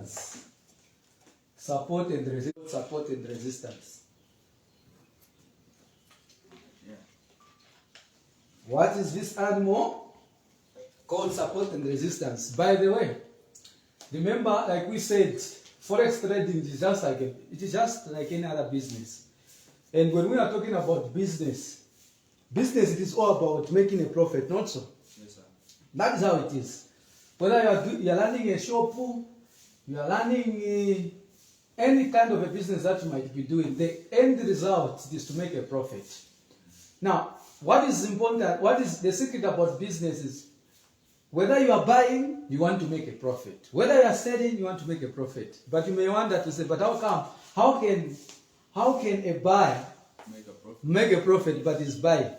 resistance. Support and resistance. Support and resistance. Yeah. What is this animal? Called support and resistance. By the way, remember, like we said, forex trading is just like any other business. And when we are talking about business, it is all about making a profit, not so? Yes, sir. That is how it is. Whether you are running a shop, you are running any kind of a business that you might be doing, the end result is to make a profit. Now, what is important, what is the secret about business is, whether you are buying, you want to make a profit. Whether you are selling, you want to make a profit. But you may wonder to say, but how come? How can a buyer make a profit but is buying?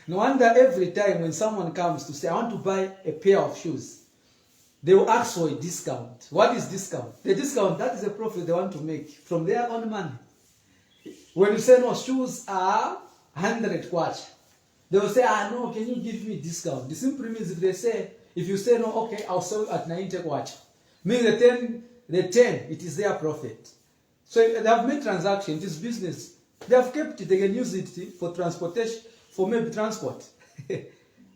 No wonder every time when someone comes to say, I want to buy a pair of shoes, they will ask for a discount. What is discount? The discount, that is a profit they want to make from their own money. When you say, no, shoes are 100 kwacha, they will say, no, can you give me discount? The simple means if you say, no, okay, I'll sell at 90 kwacha, means the 10, it is their profit. So they have made transaction, it is business. They have kept it, they can use it for transportation, for maybe transport.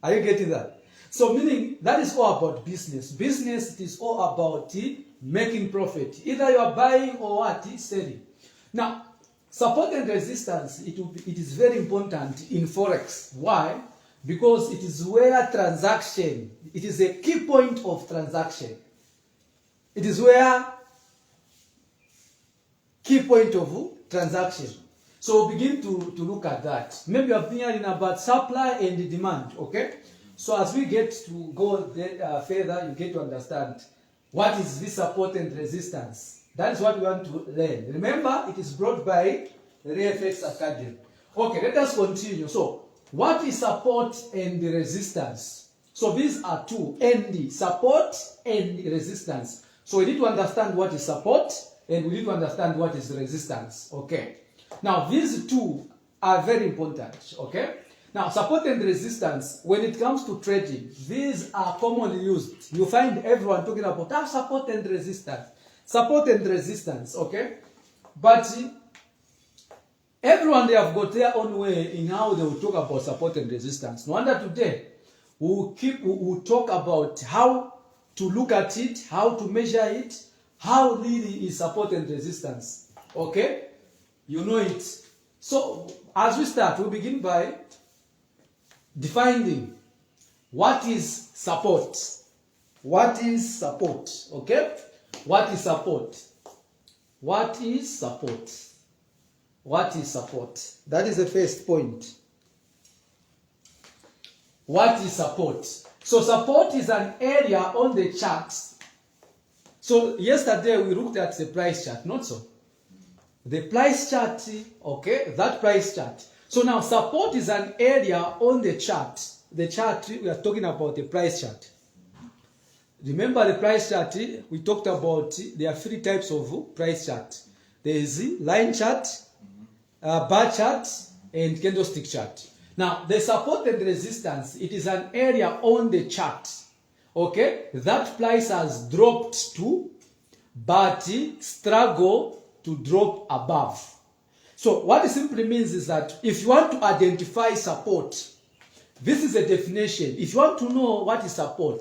Are you getting that? So meaning, that is all about business. Business, it is all about making profit. Either you are buying or what? Selling. Now, support and resistance, it is very important in Forex. Why? Because it is where transaction, it is a key point of transaction. It is where key point of transaction. So begin to look at that. Maybe you have been hearing about supply and demand, okay? So as we get to go further, you get to understand what is this support and resistance. That is what we want to learn. Remember, it is brought by the RFX Academy. Okay, let us continue. So, what is support and resistance? So these are two, ND, support and resistance. So we need to understand what is support and we need to understand what is resistance. Okay. Now these two are very important. Okay. Now support and resistance, when it comes to trading, these are commonly used. You find everyone talking about support and resistance. Support and resistance. Okay. But everyone, they have got their own way in how they will talk about support and resistance. No wonder today we'll talk about how to look at it, how to measure it, how really is support and resistance. Okay? You know it. So, as we start, we begin by defining what is support. What is support? Okay? What is support? What is support? What is support? That is the first point. What is support? So support is an area on the chart. So yesterday we looked at the price chart, not so? The price chart, okay, that price chart. So now support is an area on the chart. The chart, we are talking about the price chart. Remember the price chart, we talked about, there are three types of price chart. There is line chart, bar chart, and candlestick chart. Now, the support and resistance, it is an area on the chart. Okay? That price has dropped to, but struggle to drop above. So, what it simply means is that if you want to identify support, this is a definition. If you want to know what is support,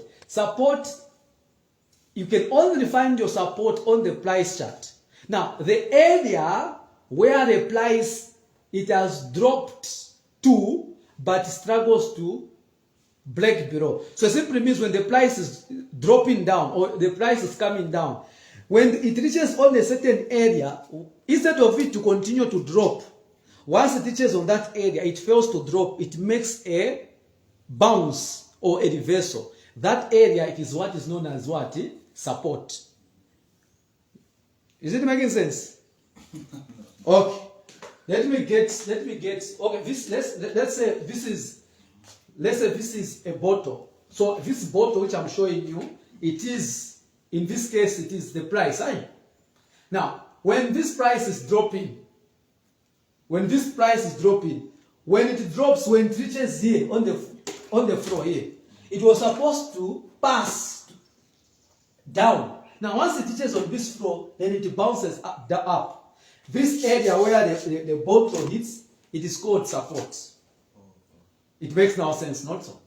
you can only find your support on the price chart. Now, the area where the price, it has dropped to, but struggles to break below. So it simply means when the price is dropping down or the price is coming down, when it reaches on a certain area, instead of it to continue to drop, once it reaches on that area, it fails to drop, it makes a bounce or a reversal. That area, it is what is known as what? Support. Is it making sense? Okay. Let me get, okay, let's say this is a bottle. So this bottle which I'm showing you, it is, in this case, it is the price. Right? Now, when this price is dropping, when it drops, when it reaches here, on the floor here, it was supposed to pass down. Now, once it reaches on this floor, then it bounces up. This area where the ball floor hits, it is called support. It makes no sense, not so.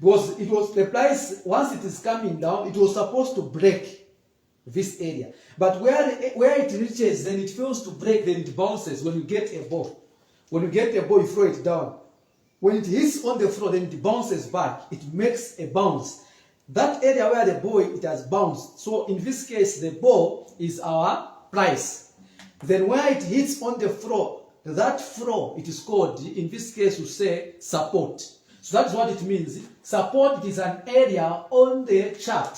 Because it was the plies, once it is coming down, it was supposed to break this area. But where it reaches, then it fails to break, then it bounces when you get a ball. When you get a ball, you throw it down. When it hits on the floor, then it bounces back. It makes a bounce. That area where the ball, it has bounced. So in this case, the ball is our price. Then where it hits on the floor, that floor, it is called, in this case, we say support. So that's what it means. Support is an area on the chart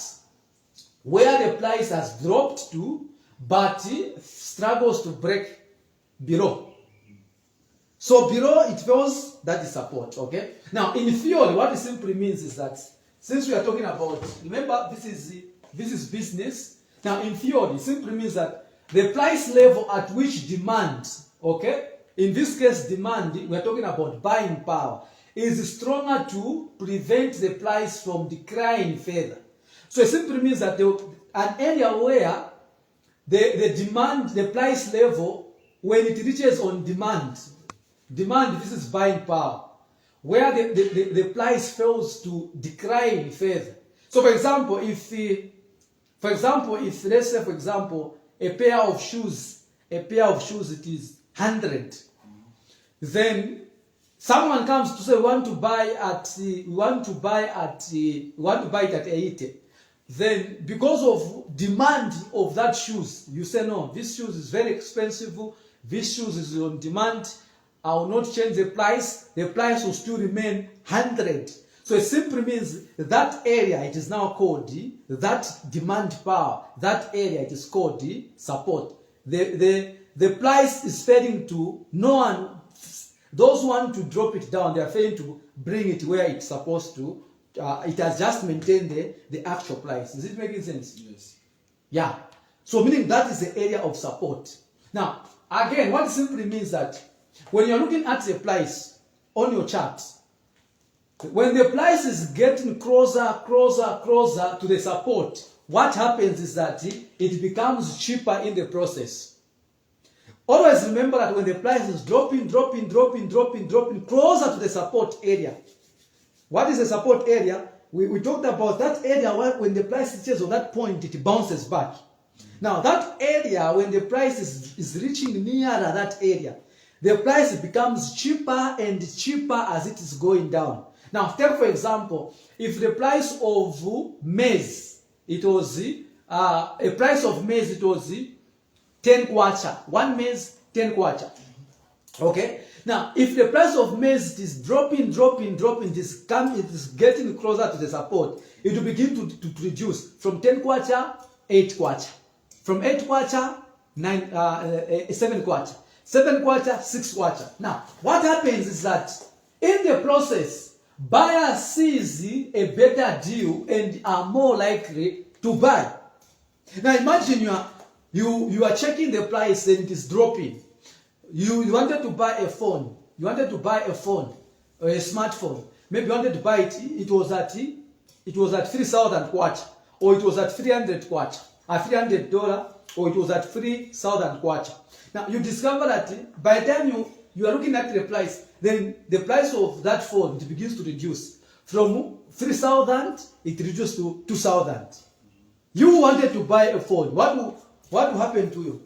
where the price has dropped to, but struggles to break below. So below it feels that is support, okay? Now in theory, what it simply means is that since we are talking about, remember this is business. Now in theory, it simply means that the price level at which demand, okay? In this case, demand, we are talking about buying power, is stronger to prevent the price from declining further. So it simply means that an area where the demand, the price level, when it reaches on demand, this is buying power, where the price fails to decline further. So for example, if let's say, for example, a pair of shoes, it is 100. Then someone comes to say we want to buy it at 80. Then because of demand of that shoes, you say no, this shoes is very expensive, this shoes is on demand, I will not change the price will still remain 100. So it simply means that area, it is now called that demand power, that area, it is called support. The price is failing to, no one, those who want to drop it down, they are failing to bring it where it's supposed to. It has just maintained the actual price. Is it making sense? Yes. Yeah. So meaning that is the area of support. Now, again, what it simply means that when you're looking at the price on your chart, when the price is getting closer to the support, what happens is that it becomes cheaper in the process. Always remember that when the price is dropping closer to the support area. What is the support area? We talked about that area where when the price reaches on that point, it bounces back. Now that area, when the price is reaching nearer that area, the price becomes cheaper and cheaper as it is going down. Now take for example, if the price of maize, it was a price of maize, it was 10 kwacha. One maize, 10 kwacha. Okay? Now, if the price of maize is dropping, it is getting closer to the support, it will begin to reduce from 10 kwacha, 8 kwacha. From 8 kwacha, 7 kwacha. 7 kwacha, 6 kwacha. Now, what happens is that in the process, buyer sees a better deal and are more likely to buy. Now, imagine you are checking the price and it is dropping. You wanted to buy a phone. You wanted to buy a phone or a smartphone. Maybe you wanted to buy it. It was at 3,000 kwacha, or it was at 300 kwacha, $300, or it was at 3,000 kwacha. Now you discover that by the time you are looking at the price, then the price of that phone, it begins to reduce from 3,000. It reduces to 2,000. You wanted to buy a phone. What will happen to you?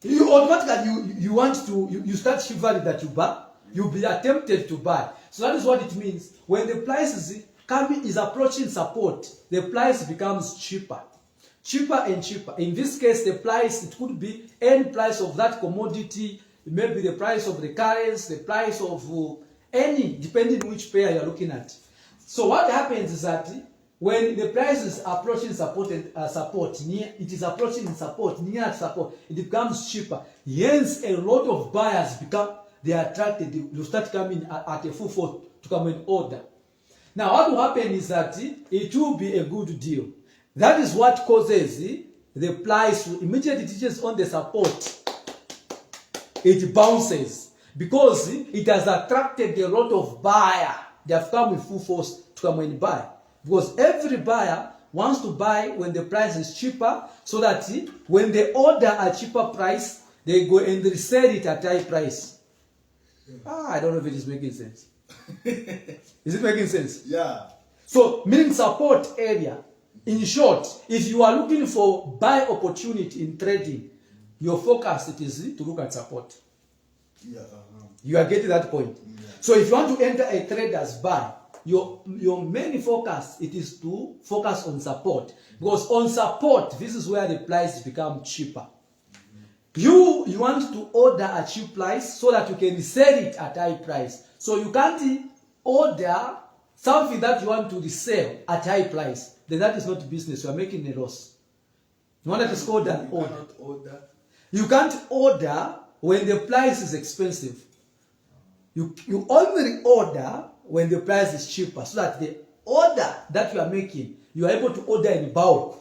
You automatically you start shivering that you buy. You'll be tempted to buy. So that is what it means. When the price is approaching support, the price becomes cheaper and cheaper. In this case, the price, it could be any price of that commodity, maybe the price of the currency, the price of any, depending on which pair you're looking at. So what happens is that when the price is approaching support, near support, it becomes cheaper. Hence, a lot of buyers they are attracted. They start coming at a full force to come and order. Now, what will happen is that it will be a good deal. That is what causes the price immediately it reaches on the support. It bounces because it has attracted a lot of buyers. They have come with full force to come and buy. Because every buyer wants to buy when the price is cheaper, so that when they order a cheaper price, they go and resell it at high price. I don't know if it is making sense. Is it making sense? Yeah. So, meaning support area. In short, if you are looking for buy opportunity in trading, your focus it is to look at support. Yeah. You are getting that point. Yeah. So if you want to enter a trader's buy, your main focus it is to focus on support, because on support this is where the price become cheaper. You want to order a cheap price so that you can sell it at high price. So you can't order something that you want to resell at high price. Then that is not business. You are making a loss. You want to called an order. Cannot order. You can't order when the price is expensive. You only order when the price is cheaper, so that the order that you are making, you are able to order in bulk,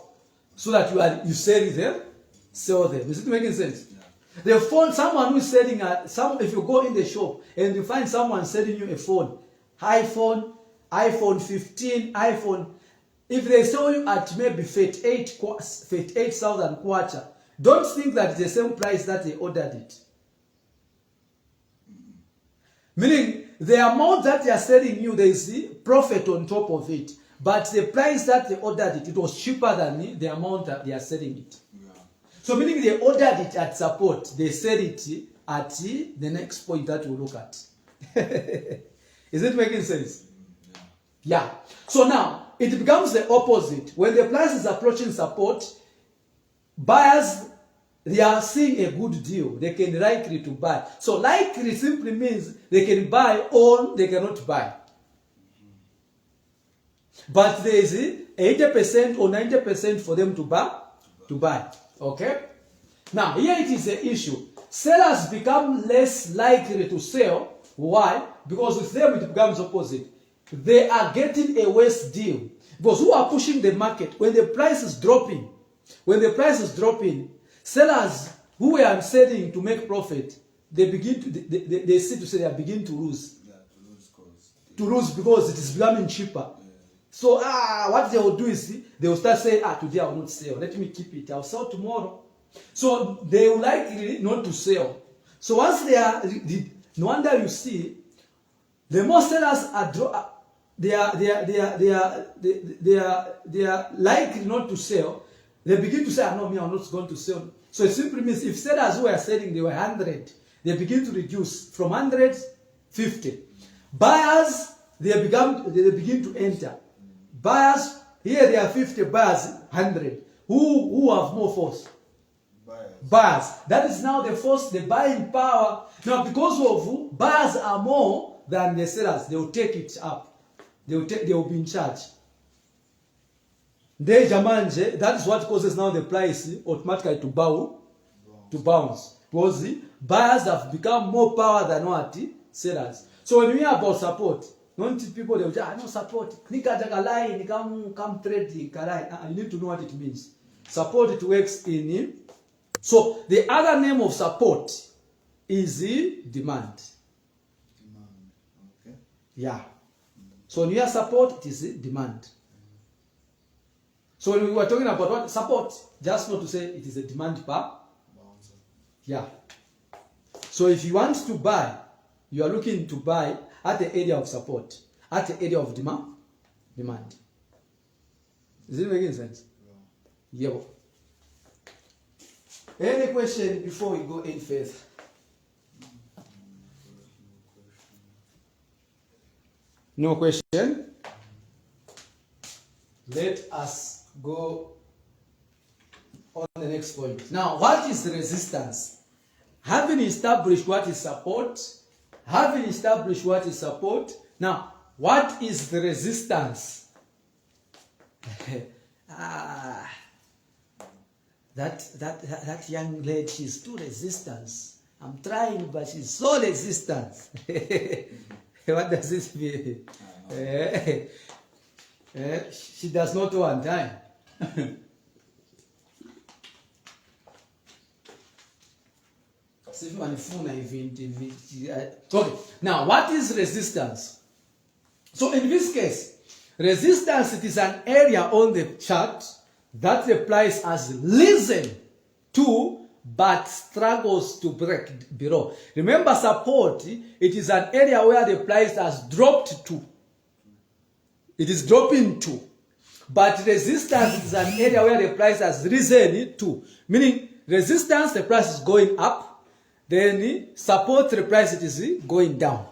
so that you sell them. Is it making sense? Yeah. The phone, someone who is selling if you go in the shop and you find someone selling you a phone, iPhone 15, iPhone, if they sell you at maybe 38,000 kwacha, don't think that it's the same price that they ordered it. Meaning, the amount that they are selling you, there is profit on top of it. But the price that they ordered it was cheaper than the amount that they are selling it. Yeah. So meaning they ordered it at support, they sell it at the next point that we'll look at. Is it making sense? Yeah. So now, it becomes the opposite. When the price is approaching support, buyers, they are seeing a good deal. They can likely to buy. So likely simply means they can buy or they cannot buy. But there is 80% or 90% for them to buy. Okay? Now, here it is the issue. Sellers become less likely to sell. Why? Because with them it becomes opposite. They are getting a worse deal. Because who are pushing the market? When the price is dropping, sellers who were selling to make profit, they begin to they see to say they begin to lose. Yeah, to lose because it is becoming cheaper. Yeah. So what they will do is they will start saying, today I will not sell. Let me keep it. I'll sell tomorrow. So they will likely not to sell. So once they are, no wonder you see, the more sellers are they are likely not to sell. They begin to say, no, I'm not going to sell. So it simply means if sellers who are selling, they were 100, they begin to reduce from 100, 50. Buyers, they begin to enter. Buyers, here there are 50 buyers, 100. Who have more force? Buyers. That is now the force, the buying power. Now because of buyers are more than the sellers, they will take it up. They will be in charge. That is what causes now the price automatically to bounce. Because the buyers have become more power than what sellers. So when we hear about support, don't people they will say, no support. You need to know what it means. Support it works in. So the other name of support is demand. Okay. Yeah. So when you hear support, it is demand. So when we were talking about what support, just not to say it is a demand per. Yeah. So if you want to buy, you are looking to buy at the area of support, at the area of demand. Is it making sense? Yeah. Any question before we go in further? No question? Let us go on the next point. Now, what is resistance? Having established what is support, now, what is the resistance? That young lady, she's too resistant. I'm trying, but she's so resistant. What does this mean? She does not want time. Okay. Now, what is resistance? So in this case, Resistance, it is an area on the chart that the price has risen to but struggles to break below. Remember, support, it is an area where the price has dropped to. It is dropping to. But resistance is an area where the price has risen to. Meaning, resistance, the price is going up. Then support, the price, it is going down.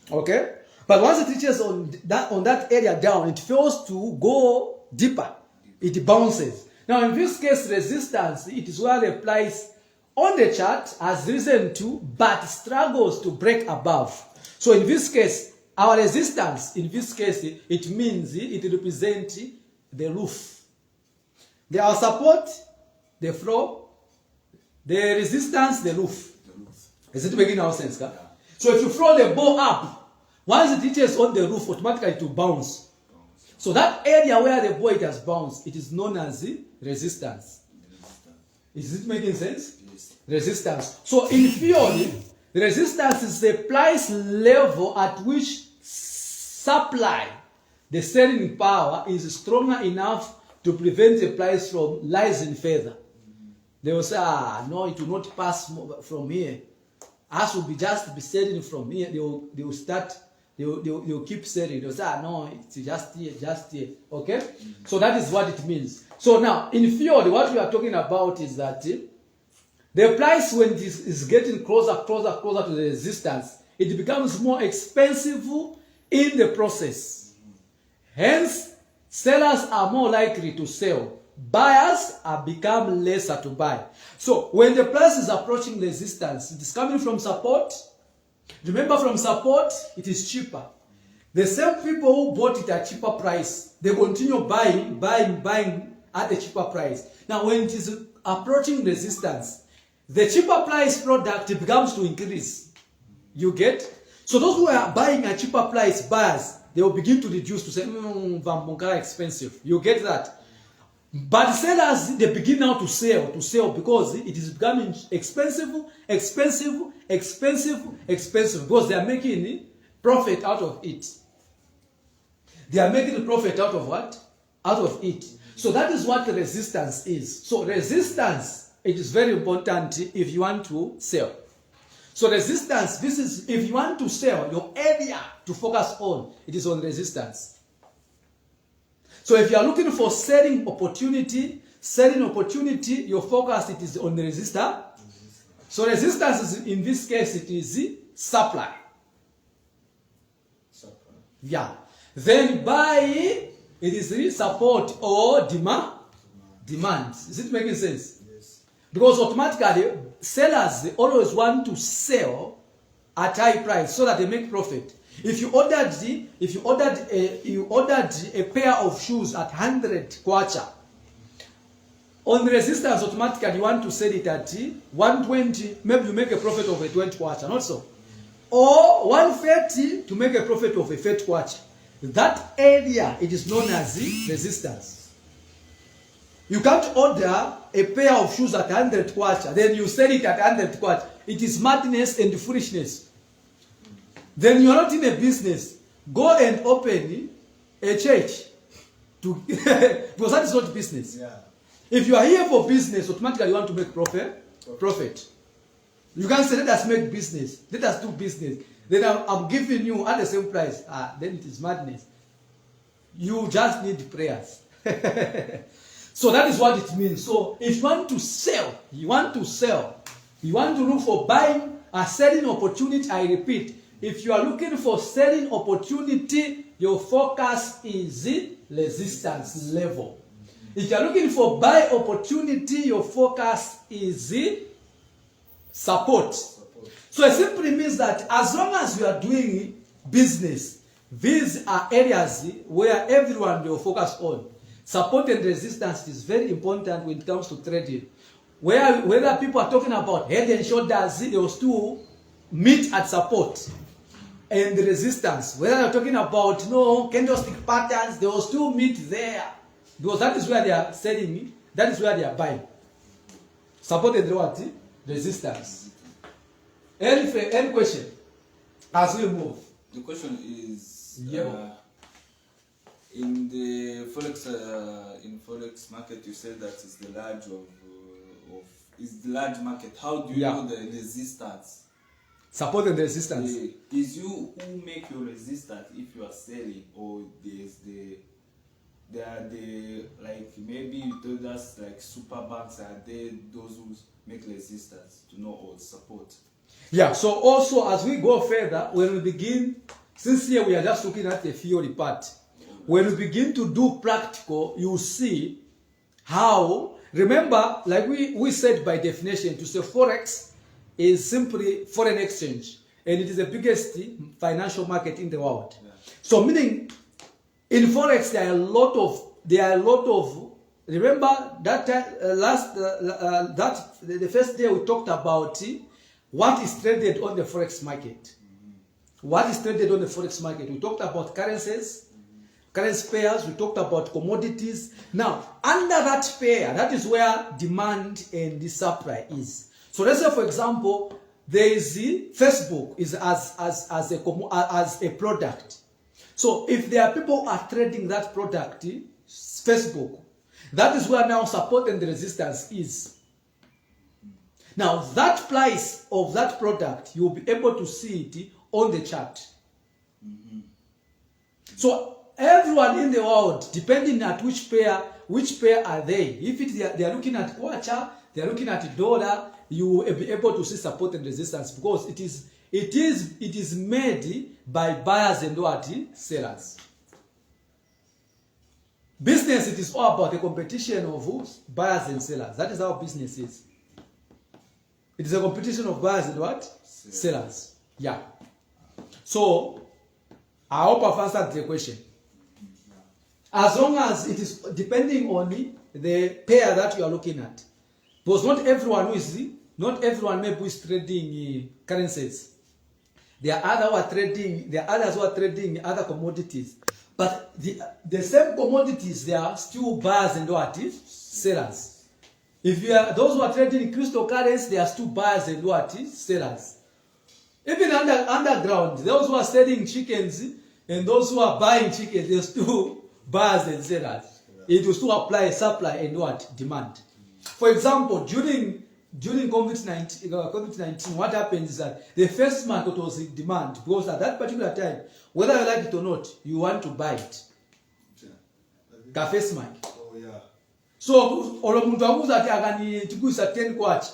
Okay? But once it reaches on that area down, it fails to go deeper. It bounces. Now, in this case, resistance, it is where the price on the chart has risen to, but struggles to break above. So in this case, our resistance, in this case, it means it represents the roof. Our support, the floor, the resistance, the roof. Is it making our sense? Yeah. So if you throw the ball up, once it reaches on the roof, automatically it will bounce. So that area where the ball it has bounced, it is known as resistance. Is it making sense? Yes. Resistance. So in theory, resistance is the price level at which supply, the selling power, is stronger enough to prevent the price from rising further. They will say, no, it will not pass from here. Us will just be selling from here. They will start. They will keep selling. They will say, no, it's just here, just here. Okay? So that is what it means. So now, in theory, what we are talking about is that the price, when it is getting closer to the resistance, it becomes more expensive in the process. Hence, sellers are more likely to sell. Buyers are become lesser to buy. So when the price is approaching resistance, it is coming from support. Remember, from support, it is cheaper. The same people who bought it at cheaper price, they continue buying at a cheaper price. Now, when it is approaching resistance, the cheaper price product becomes to increase. You get? So those who are buying at cheaper price, buyers, they will begin to reduce to say, Vampongara expensive. You get that? But sellers, they begin now to sell because it is becoming expensive, because they are making profit out of it. They are making profit out of what? Out of it. So that is what resistance is. So resistance, it is very important if you want to sell. So resistance, this is, if you want to sell, your area to focus on, it is on resistance. So if you are looking for selling opportunity, your focus, it is on the resistor. So resistance is, in this case, it is supply. Yeah. Then buy, it is support or demand. Is it making sense? Yes. Because automatically, sellers, they always want to sell at high price so that they make profit. If you ordered a pair of shoes at 100 kwacha, on resistance, automatically you want to sell it at 120, maybe you make a profit of a 20 kwacha, not so. Or 130 to make a profit of a 30 kwacha. That area, it is known as resistance. You can't order a pair of shoes at 100 kwacha, then you sell it at 100 kwacha. It is madness and foolishness. Then you are not in a business. Go and open a church. Because that is not business. Yeah. If you are here for business, automatically you want to make profit. You can't say, let us make business. Let us do business. Then I'm giving you at the same price. Then it is madness. You just need prayers. So that is what it means. So if you want to sell, you want to look for buying a selling opportunity, I repeat, if you are looking for selling opportunity, your focus is resistance level. If you are looking for buy opportunity, your focus is support. So it simply means that as long as you are doing business, these are areas where everyone will focus on. Support and resistance is very important when it comes to trading. Whether people are talking about head and shoulders, they will still meet at support. And the resistance, whether you're talking about candlestick patterns, they will still meet there. Because that is where they are selling, that is where they are buying. Support and what? Resistance. Any question? As we move. The question is, In the forex, in forex market, you said that it's the large is the large market. How do you know the resistance? Support and resistance. Is you who make your resistance if you are selling, or there are the, like, maybe you told us like super banks are they those who make resistance to know or support. Yeah, so also as we go further, when we begin, since here we are just looking at the theory part, when we begin to do practical, you see how, remember, like we said by definition, to say forex is simply foreign exchange, and it is the biggest financial market in the world. Yeah. So meaning, in forex there are a lot of, remember that the first day we talked about what is traded on the forex market. What is traded on the forex market? We talked about currencies, currency pairs, we talked about commodities. Now, under that pair, that is where demand and the supply is. So let's say, for example, there is Facebook is as a product. So if there are people who are trading that product, Facebook, that is where now support and resistance is. Now, that price of that product, you'll be able to see it on the chart. So everyone in the world, depending at which pair are they? If they are looking at kwacha, they are looking at dollar, you will be able to see support and resistance, because it is made by buyers and what? Sellers. Business, it is all about the competition of buyers and sellers. That is how business is. It is a competition of buyers and what? Sellers. Yeah. So, I hope I've answered the question. As long as it is depending on the pair that you are looking at. Because not everyone maybe who is trading currencies. There are others who are trading other commodities. But the same commodities, they are still buyers and what? Sellers. If you are those who are trading cryptocurrency, they are still buyers and what? Sellers. Even underground, those who are selling chickens and those who are buying chickens, they are still buyers and sellers. It will still apply supply and what? Demand. For example, during COVID-19, what happens is that the first month it was in demand, because at that particular time, whether you like it or not, you want to buy it. The first month. Oh yeah. So all muntu akuza ati akani tikuisa 10 kwacha,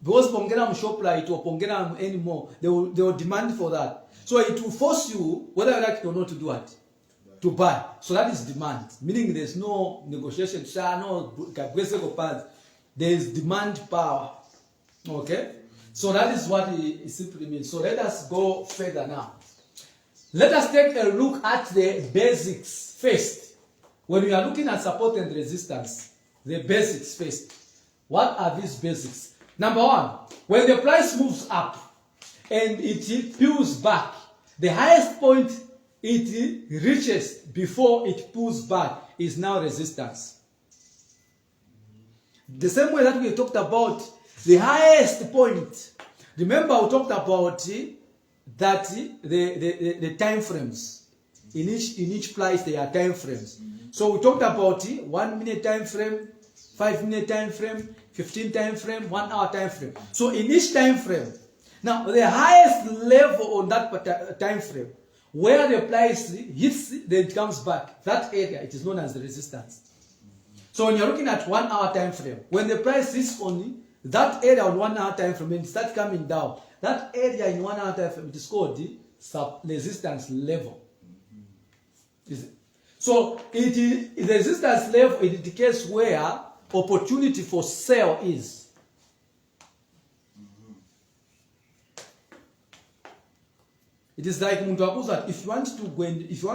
because pongena mShoprite or pongena anymore, they will demand for that. So it will force you, whether you like it or not, to do what? To buy. So that is demand, meaning there's no negotiation. There is demand power. Okay? So that is what it simply means. So let us go further now. Let us take a look at the basics first. When we are looking at support and resistance, the basics first. What are these basics? Number one, when the price moves up and it pulls back, the highest point it reaches before it pulls back is now resistance. The same way that we talked about the highest point. Remember we talked about that the time frames. In each price there are time frames. So we talked about 1 minute time frame, 5 minute time frame, 15 time frame, 1 hour time frame. So in each time frame, now the highest level on that time frame, where the price hits, then it comes back. That area, it is known as the resistance. So when you're looking at 1 hour time frame, when the price is only that area on 1 hour time frame, when it starts coming down, that area in 1 hour time frame, it is called the resistance level. So the resistance level, it indicates where opportunity for sale is. It is like if you want to go and if you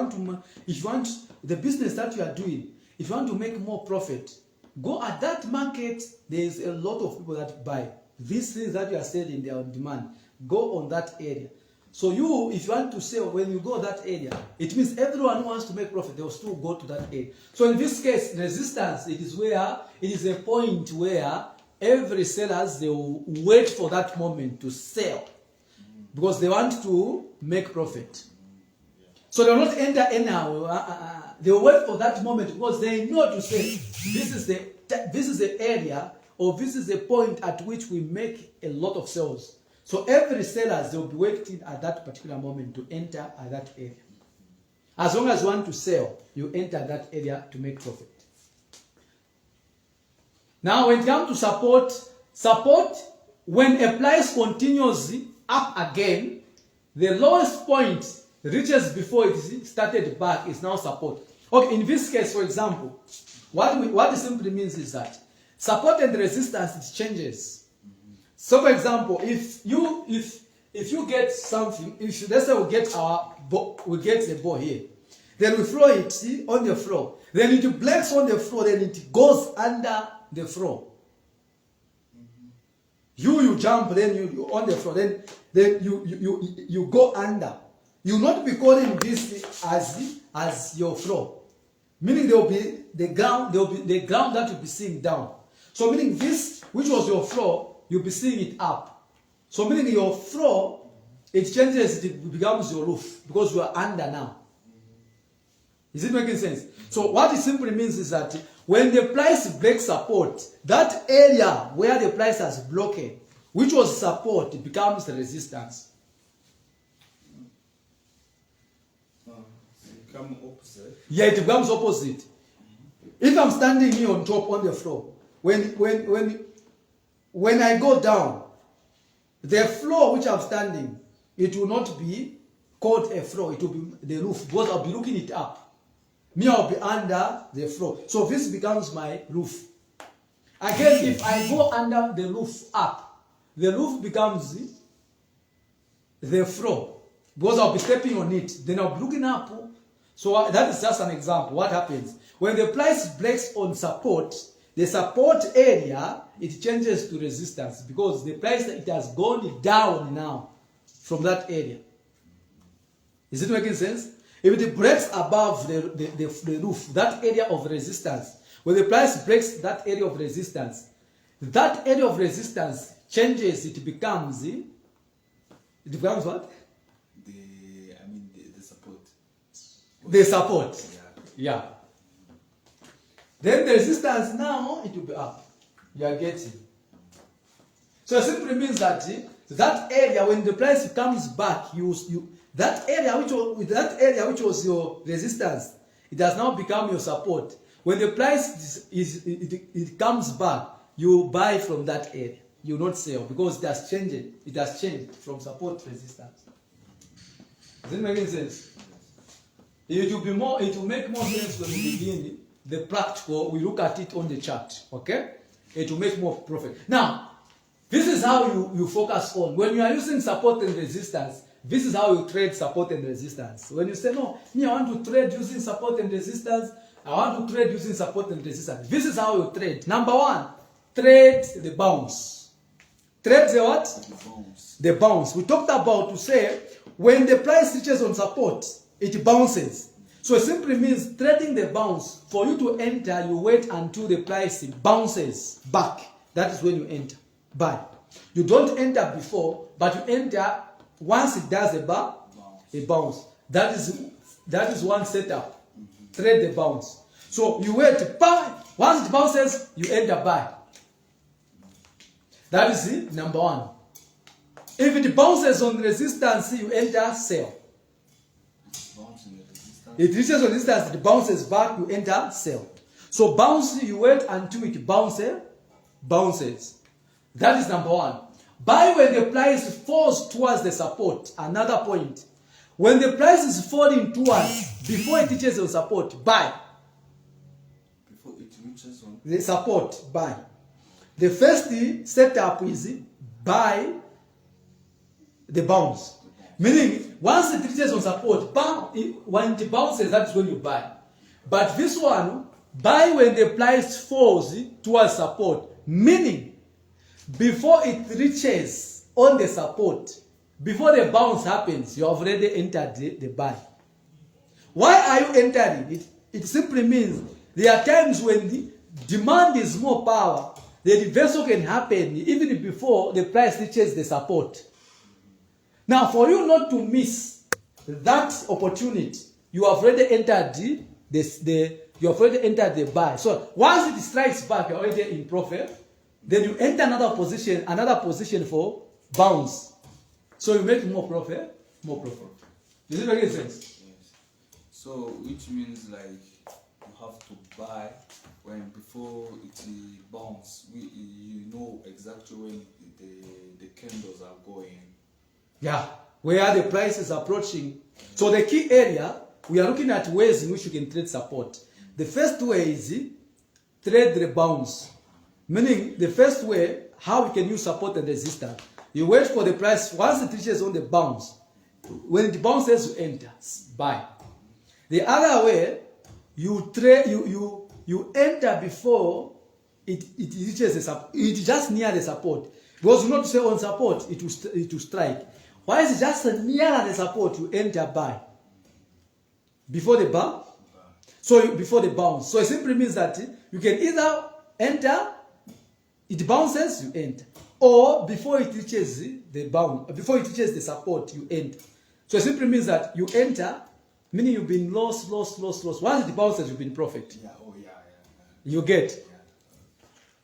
want the business that you are doing, if you want to make more profit, go at that market. There is a lot of people that buy these things that you are selling. They are on demand. Go on that area. So if you want to sell, when you go that area, it means everyone who wants to make profit, they will still go to that area. So in this case, resistance, it is a point where every sellers, they will wait for that moment to sell, because they want to make profit. So they will not enter anyhow. They will wait for that moment because they know to say, this is the area, or this is the point at which we make a lot of sales. So every sellers, they will be waiting at that particular moment to enter at that area. As long as you want to sell, you enter that area to make profit. Now, when it comes to support, when a price continues up again, the lowest point reaches before it started back is now support. Okay, in this case, for example, what it simply means is that support and resistance, it changes. So, for example, if you get something, let's say we get the ball here, then we throw it on the floor, then it breaks on the floor, then it goes under the floor. You jump, then you on the floor, then you go under. You will not be calling this as your floor. Meaning there will be the ground that you'll be seeing down. So meaning this, which was your floor, you'll be seeing it up. So meaning your floor, it changes, it becomes your roof because you are under now. Is it making sense? So what it simply means is that when the price breaks support, that area where the price has broken, which was support, it becomes the resistance. Become opposite. Yeah, it becomes opposite. If I'm standing here on top on the floor, when I go down, the floor which I'm standing, it will not be called a floor, it will be the roof, because I'll be looking it up. Me, I'll be under the floor. So this becomes my roof. Again, if I go under the roof up, the roof becomes the floor, because I'll be stepping on it. Then I'll be looking up. So that is just an example. What happens? When the price breaks on support, the support area, it changes to resistance because the price, it has gone down now from that area. Is it making sense? If it breaks above the roof, that area of resistance, when the price breaks that area of resistance changes, it becomes what? The support. The support. Yeah. Then the resistance now, it will be up. You are getting. So it simply means that that area, when the price comes back, that area which was your resistance, it has now become your support. When the price it comes back, you buy from that area. You not sell because it has changed. It has changed from support to resistance. Is it making sense? It will make more sense when we begin the practical. We look at it on the chart. Okay? It will make more profit. Now, this is how you focus on. When you are using support and resistance, this is how you trade support and resistance. When you say, no, me, I want to trade using support and resistance, I want to trade using support and resistance. This is how you trade. Number one, trade the bounce. Trade the what? The bounce. The bounce. We talked about to say, when the price reaches on support, it bounces. So it simply means trading the bounce. For you to enter, you wait until the price bounces back. That is when you enter. Buy. You don't enter before, but you enter once it does a bounce. That is one setup. Trade the bounce. So you wait, buy. Once it bounces, you enter buy. That is it, number one. If it bounces on resistance, you enter sell. It reaches on resistance, it bounces back, you enter sell. So bounce, you wait until it bounces. That is number one. Buy when the price falls towards the support. Another point. When the price is falling towards, before it reaches on support, buy. Before it reaches on the support, buy. The first setup is buy the bounce. Meaning, once it reaches on support, when it bounces, that's when you buy. But this one, buy when the price falls towards support. Meaning, before it reaches on the support, before the bounce happens, you have already entered the buy. Why are you entering it? It simply means there are times when the demand is more power, the reversal can happen even before the price reaches the support. Now, for you not to miss that opportunity, you have already entered you have already entered the buy. So once it strikes back, you're already in profit. Then you enter another position for bounce. So you make more profit, more profit. Does it make sense? Yes. So which means like you have to buy when before it bounce. You know exactly when the candles are going. Yeah, where the price is approaching. So the key area, we are looking at ways in which you can trade support. The first way is trade the bounce. Meaning, the first way, how we can use support and resistance. You wait for the price, once it reaches on the bounce. When it bounces, you enter, buy. The other way, you trade, you enter before it reaches the support. It's just near the support. Because you not say on support, it will strike. Why is it just near the support, you enter buy? Before the bounce? So before the bounce. So it simply means that you can either enter, it bounces, you enter. Or before it reaches the bounce, before it reaches the support, you enter. So it simply means that you enter, meaning you've been lost. Once it bounces, you've been profit. Yeah, You get?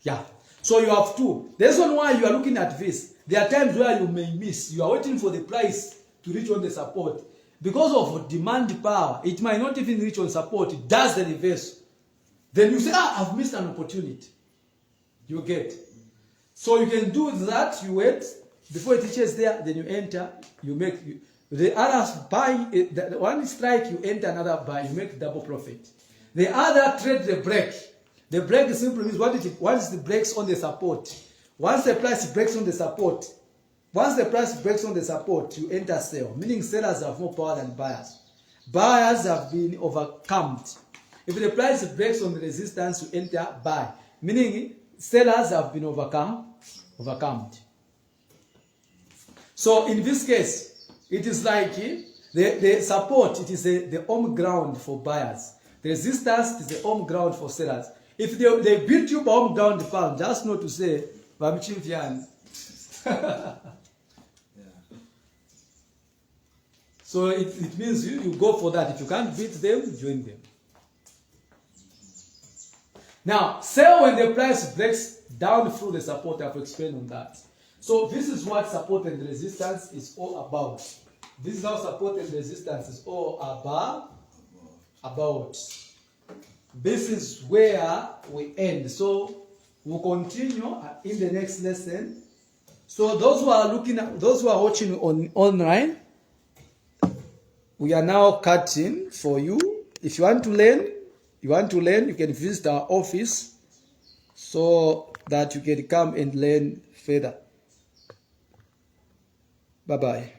Yeah. So you have two. The reason why you are looking at this, there are times where you may miss. You are waiting for the price to reach on the support. Because of demand power, it might not even reach on support. It does the reverse. Then you say, I've missed an opportunity. You get. So you can do that. You wait. Before it reaches there, then you enter. You make the others buy. The one strike, you enter another buy. You make double profit. The other trade the break. The break simply means once the breaks on the support. Once the price breaks on the support, you enter sell. Meaning sellers have more power than buyers. Buyers have been overcome. If the price breaks on the resistance, you enter buy. Meaning sellers have been overcome. So in this case, it is like the support, it is the home ground for buyers. The resistance is the home ground for sellers. If they beat you by home ground, just know to say, So it means you go for that. If you can't beat them, join them. Now, sell when the price breaks down through the support. I've explained on that. So this is what support and resistance is all about. This is how support and resistance is all about. This is where we end. So we'll continue in the next lesson. So those who are watching online, we are now cutting for you. If you want to learn, you can visit our office so that you can come and learn further. Bye-bye.